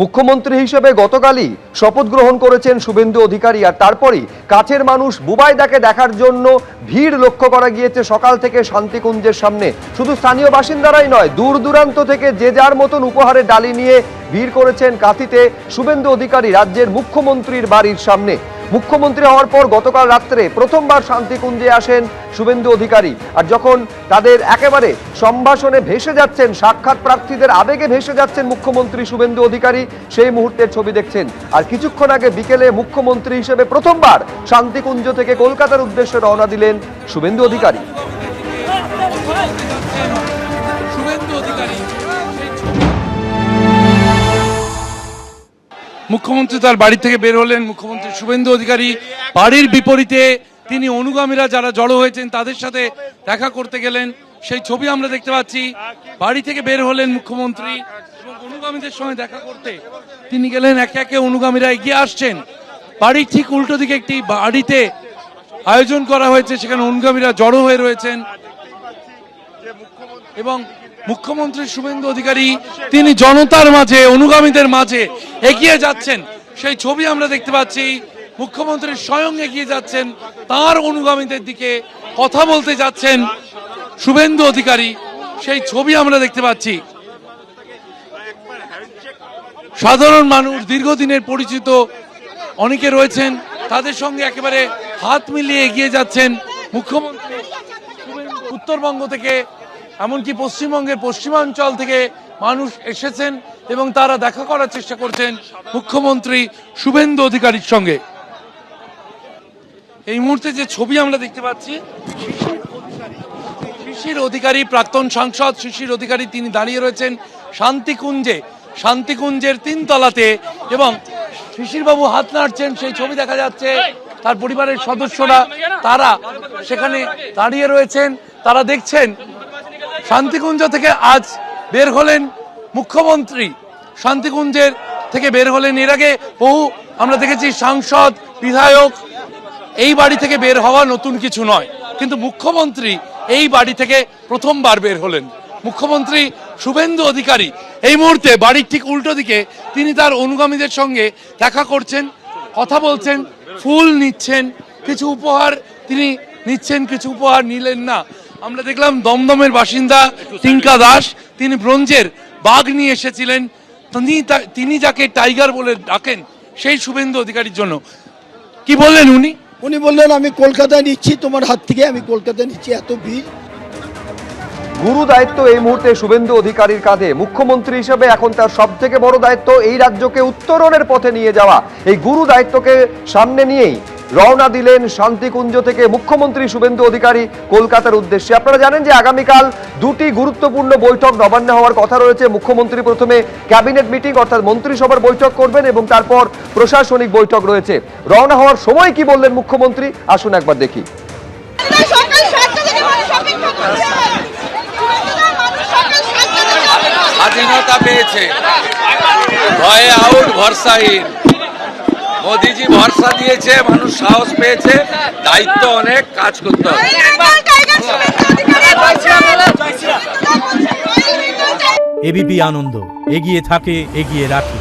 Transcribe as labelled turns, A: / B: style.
A: মুখ্যমন্ত্রী হিসেবে গতকালই শপথ গ্রহণ করেছেন শুভেন্দু অধিকারী, আর তারপরই কাছের মানুষ বুবাইদাকে দেখার জন্য ভিড় লক্ষ্য করা গিয়েছে সকাল থেকে শান্তিকুঞ্জের সামনে। শুধু স্থানীয় বাসিন্দারাই নয়, দূর দূরান্ত থেকে যে যার মতন উপহারের ডালি নিয়ে ভিড় করেছেন কাঁথিতে শুভেন্দু অধিকারী রাজ্যের মুখ্যমন্ত্রীর বাড়ির সামনে। মুখ্যমন্ত্রী হওয়ার পর গতকাল রাত্রে প্রথমবার শান্তিকুঞ্জে আসেন শুভেন্দু অধিকারী, আর যখন তাদের একেবারে সম্ভাষণে ভেসে যাচ্ছেন, সাক্ষাৎ প্রার্থীদের আবেগে ভেসে যাচ্ছেন মুখ্যমন্ত্রী শুভেন্দু অধিকারী, সেই মুহূর্তের ছবি দেখছেন। আর কিছুক্ষণ আগে বিকেলে মুখ্যমন্ত্রী হিসেবে প্রথমবার শান্তিকুঞ্জ থেকে কলকাতার উদ্দেশ্যে রওনা দিলেন শুভেন্দু অধিকারী।
B: মুখ্যমন্ত্রী তার বাড়ি থেকে বের হলেন। মুখ্যমন্ত্রী শুভেন্দু অধিকারী বাড়ির বিপরীতে তিনি অনুগামীরা যারা জড়ো হয়েছেন তাদের সাথে দেখা করতে গেলেন, সেই ছবি আমরা দেখতে পাচ্ছি। বাড়ি থেকে বের হলেন মুখ্যমন্ত্রী এবং অনুগামীদের সঙ্গে দেখা করতে তিনি গেলেন। একে একে অনুগামীরা এগিয়ে আসছেন। বাড়ির ঠিক উল্টো দিকে একটি বাড়িতে আয়োজন করা হয়েছে, সেখানে অনুগামীরা জড়ো হয়ে রয়েছেন এবং মুখ্যমন্ত্রী শুভেন্দু অধিকারী তিনি জনতার মাঝে, অনুগামীদের মাঝে এগিয়ে যাচ্ছেন, সেই ছবি আমরা দেখতে পাচ্ছি। মুখ্যমন্ত্রী স্বয়ং এগিয়ে যাচ্ছেন, তার অনুগামীদের দিকে কথা বলতে যাচ্ছেন শুভেন্দু অধিকারী, সেই ছবি আমরা দেখতে পাচ্ছি। সাধারণ মানুষ, দীর্ঘদিনের পরিচিত অনেকে রয়েছেন, তাদের সঙ্গে একেবারে হাত মিলিয়ে এগিয়ে যাচ্ছেন মুখ্যমন্ত্রী। উত্তরবঙ্গ থেকে, এমনকি পশ্চিমবঙ্গের পশ্চিমাঞ্চল থেকে মানুষ এসেছেন এবং তারা দেখা করার চেষ্টা করছেন মুখ্যমন্ত্রী শুভেন্দু অধিকারীর সঙ্গে। এই মুহূর্তে যে ছবি আমরা দেখতে পাচ্ছি, শিশির অধিকারী, প্রাক্তন সাংসদ শিশির অধিকারী, তিনি দাঁড়িয়ে রয়েছেন শান্তিকুঞ্জে, শান্তিকুঞ্জের 3 তলাতে, এবং শিশিরবাবু হাত নাড়ছেন, সেই ছবি দেখা যাচ্ছে। তার পরিবারের সদস্যরা তারা সেখানে দাঁড়িয়ে রয়েছেন, তারা দেখছেন। শান্তিকুঞ্জ থেকে আজ বের হলেন মুখ্যমন্ত্রী, শান্তিকুঞ্জের থেকে বের হলেন। এর আগে বহু আমরা দেখেছি সাংসদ, বিধায়ক এই বাড়ি থেকে বের হওয়া নতুন কিছু নয়, কিন্তু মুখ্যমন্ত্রী এই বাড়ি থেকে প্রথমবার বের হলেন। মুখ্যমন্ত্রী শুভেন্দু অধিকারী এই মুহূর্তে বাড়ির ঠিক উল্টো দিকে তিনি তার অনুগামীদের সঙ্গে দেখা করছেন, কথা বলছেন, ফুল নিচ্ছেন, কিছু উপহার তিনি নিচ্ছেন, কিছু উপহার নিলেন না। আমরা দেখলাম দমদমের বাসিন্দা টিঙ্কা দাস, তিনি ব্রোঞ্জের বাঘ নিয়ে এসেছিলেন, তিনি যাকে টাইগার বলে ডাকেন, সেই শুভেন্দু অধিকারীর জন্য। কি বললেন উনি?
C: উনি বললেন আমি কলকাতায় নিচ্ছি, তোমার হাত থেকে আমি কলকাতায় নিচ্ছি, এত ভিড়।
A: গুরু দায়িত্ব এই মুহূর্তে শুভেন্দু অধিকারীর কাঁধে। মুখ্যমন্ত্রী হিসেবে এখন তার সব থেকে বড় দায়িত্ব এই রাজ্যকে উত্তরণের পথে নিয়ে যাওয়া। এই গুরু দায়িত্বকে সামনে নিয়েই রওনা দিলেন শান্তিকুঞ্জ থেকে মুখ্যমন্ত্রী শুভেন্দু অধিকারী কলকাতার উদ্দেশ্যে। আপনারা জানেন যে আগামীকাল 2টি গুরুত্বপূর্ণ বৈঠক নবান্নে হওয়ার কথা রয়েছে। মুখ্যমন্ত্রী প্রথমে ক্যাবিনেট মিটিং অর্থাৎ মন্ত্রিসভার বৈঠক করবেন এবং তারপর প্রশাসনিক বৈঠক রয়েছে। রওনা হওয়ার সময় কি বললেন মুখ্যমন্ত্রী, আসুন একবার দেখি।
D: স্বাধীনতা পেয়েছে, ভয়ে আউট, ভরসাহীন। মোদিজি ভরসা দিয়েছে, মানুষ সাহস পেয়েছে, দায়িত্ব অনেক, কাজ করতে হবে।
E: এবিপি আনন্দ, এগিয়ে থাকে, এগিয়ে রাখে।